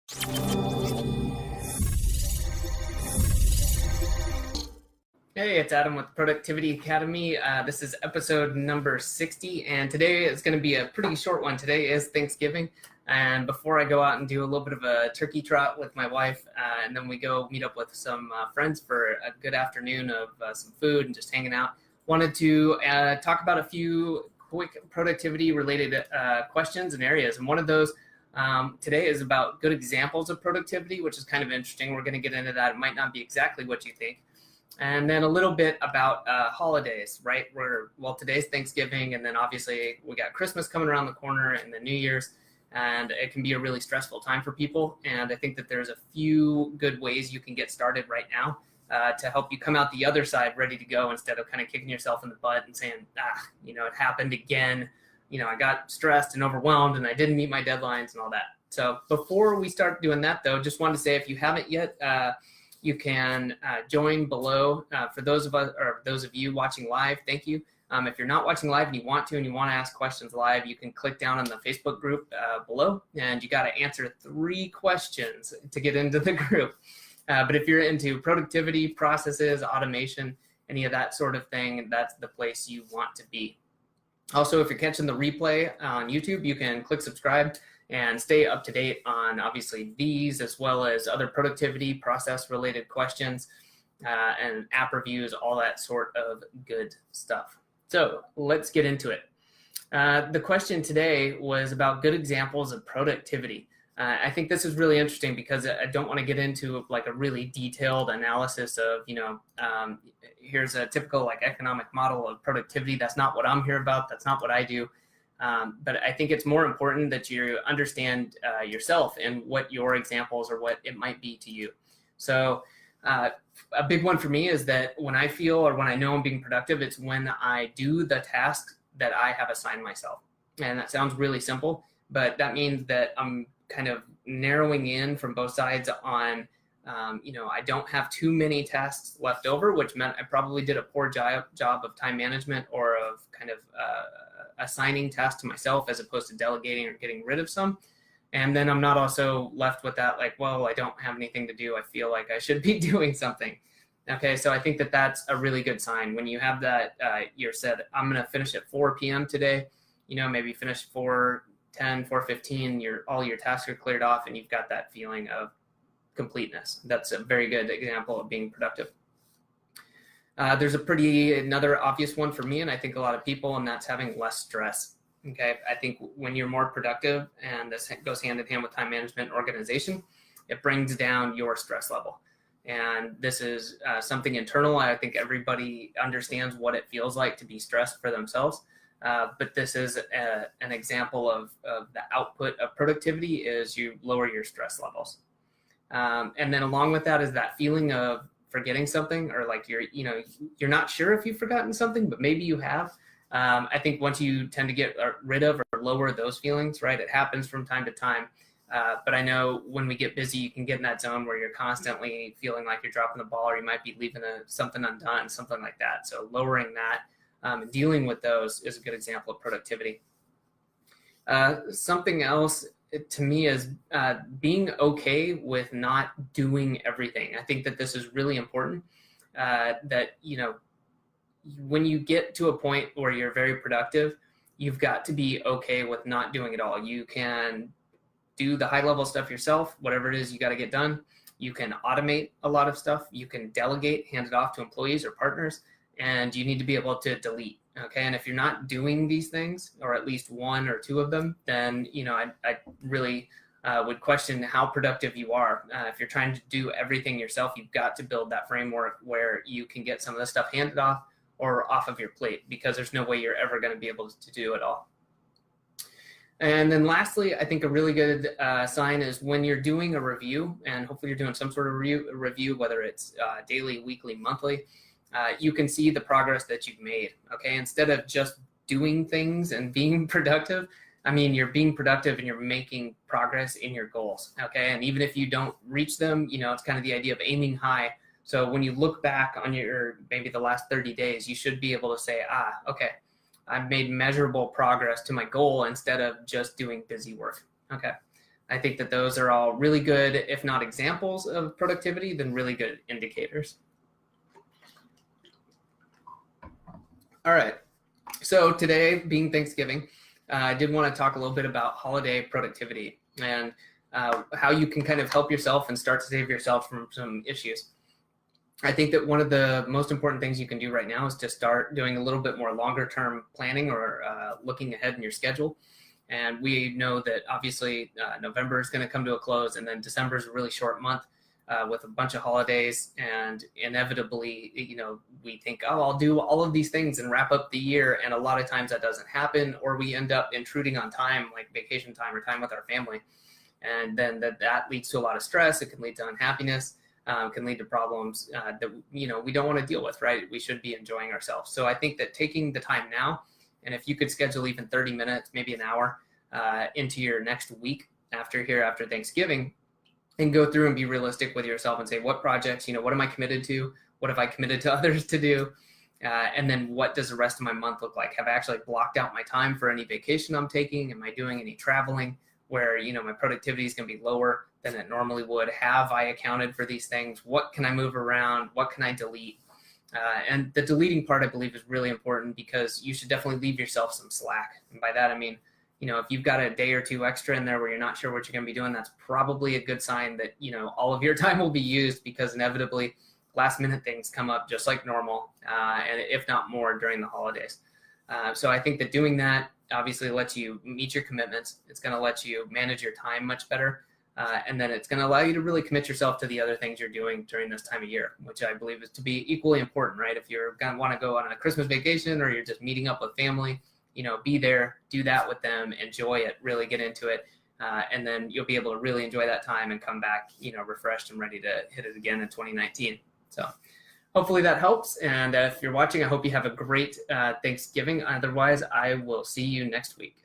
Hey, it's Adam with Productivity Academy. This is episode number 60, and today is going to be a pretty short one. Today is Thanksgiving, and before I go out and do a little bit of a turkey trot with my wife, and then we go meet up with some friends for a good afternoon of some food and just hanging out, wanted to talk about a few quick productivity-related questions and areas, and one of those today is about good examples of productivity, which is kind of interesting. We're going to get into that. It might not be exactly what you think. And then a little bit about holidays, right? Today's Thanksgiving, and then obviously we got Christmas coming around the corner and then New Year's, and it can be a really stressful time for people. And I think that there's a few good ways you can get started right now to help you come out the other side ready to go instead of kind of kicking yourself in the butt and saying, it happened again. I got stressed and overwhelmed and I didn't meet my deadlines and all that. So before we start doing that, though, just wanted to say if you haven't yet, you can join below. For those of you watching live, thank you. If you're not watching live and you want to ask questions live, you can click down on the Facebook group below, and you got to answer 3 questions to get into the group. But if you're into productivity, processes, automation, any of that sort of thing, that's the place you want to be. Also, if you're catching the replay on YouTube, you can click subscribe and stay up to date on obviously these as well as other productivity process related questions and app reviews, all that sort of good stuff. So let's get into it. The question today was about good examples of productivity. I think this is really interesting because I don't want to get into like a really detailed analysis of, here's a typical like economic model of productivity. That's not what I'm here about. That's not what I do. But I think it's more important that you understand yourself and what your examples or what it might be to you. So a big one for me is that when I feel or when I know I'm being productive, it's when I do the tasks that I have assigned myself. And that sounds really simple, but that means that I'm kind of narrowing in from both sides on, I don't have too many tasks left over, which meant I probably did a poor job of time management or of kind of assigning tasks to myself as opposed to delegating or getting rid of some. And then I'm not also left with that, like, well, I don't have anything to do. I feel like I should be doing something. Okay, so I think that that's a really good sign. When you have that, you're said, I'm going to finish at 4 p.m. today, maybe finish 4:10, 4:15, all your tasks are cleared off and you've got that feeling of completeness. That's a very good example of being productive. There's another obvious one for me, and I think a lot of people, and that's having less stress. Okay, I think when you're more productive, and this goes hand in hand with time management and organization, it brings down your stress level. And this is something internal. I think everybody understands what it feels like to be stressed for themselves. But this is an example of the output of productivity is you lower your stress levels. And then along with that is that feeling of forgetting something, or like you're not sure if you've forgotten something, but maybe you have. I think once you tend to get rid of or lower those feelings, right, it happens from time to time. But I know when we get busy, you can get in that zone where you're constantly feeling like you're dropping the ball, or you might be leaving something undone, something like that. So lowering that and dealing with those is a good example of productivity. Something else to me is being okay with not doing everything. I think that this is really important, that, when you get to a point where you're very productive, you've got to be okay with not doing it all. You can do the high level stuff yourself, whatever it is you got to get done. You can automate a lot of stuff. You can delegate, hand it off to employees or partners, and you need to be able to delete. Okay, and if you're not doing these things, or at least 1 or 2 of them, then I really would question how productive you are. If you're trying to do everything yourself, you've got to build that framework where you can get some of the stuff handed off or off of your plate, because there's no way you're ever going to be able to do it all. And then lastly, I think a really good sign is when you're doing a review, and hopefully you're doing some sort of review, whether it's daily, weekly, monthly, you can see the progress that you've made. Okay, instead of just doing things and being productive, you're being productive and you're making progress in your goals. Okay, and even if you don't reach them, it's kind of the idea of aiming high. So when you look back on maybe the last 30 days, you should be able to say, okay, I've made measurable progress to my goal instead of just doing busy work. Okay. I think that those are all really good, if not examples of productivity, then really good indicators. All right, so today being Thanksgiving, I did want to talk a little bit about holiday productivity and how you can kind of help yourself and start to save yourself from some issues. I think that one of the most important things you can do right now is to start doing a little bit more longer term planning or looking ahead in your schedule. And we know that obviously November is going to come to a close, and then December is a really short month with a bunch of holidays. And inevitably, we think, oh, I'll do all of these things and wrap up the year. And a lot of times that doesn't happen, or we end up intruding on time, like vacation time or time with our family. And then that leads to a lot of stress. It can lead to unhappiness. Can lead to problems that we don't want to deal with, right? We should be enjoying ourselves. So I think that taking the time now, and if you could schedule even 30 minutes, maybe an hour into your next week after Thanksgiving, and go through and be realistic with yourself and say, what projects, what am I committed to? What have I committed to others to do? And then what does the rest of my month look like? Have I actually blocked out my time for any vacation I'm taking? Am I doing any traveling where, my productivity is going to be lower than it normally would? Have I accounted for these things? What can I move around? What can I delete? And the deleting part, I believe, is really important because you should definitely leave yourself some slack. And by that, I mean, if you've got a day or two extra in there where you're not sure what you're going to be doing, that's probably a good sign that, all of your time will be used, because inevitably last minute things come up just like normal, and if not more during the holidays. So I think that doing that obviously lets you meet your commitments. It's going to let you manage your time much better. And then it's going to allow you to really commit yourself to the other things you're doing during this time of year, which I believe is to be equally important, right? If you're going to want to go on a Christmas vacation, or you're just meeting up with family, be there, do that with them, enjoy it, really get into it. And then you'll be able to really enjoy that time and come back, refreshed and ready to hit it again in 2019. So hopefully that helps. And if you're watching, I hope you have a great Thanksgiving. Otherwise, I will see you next week.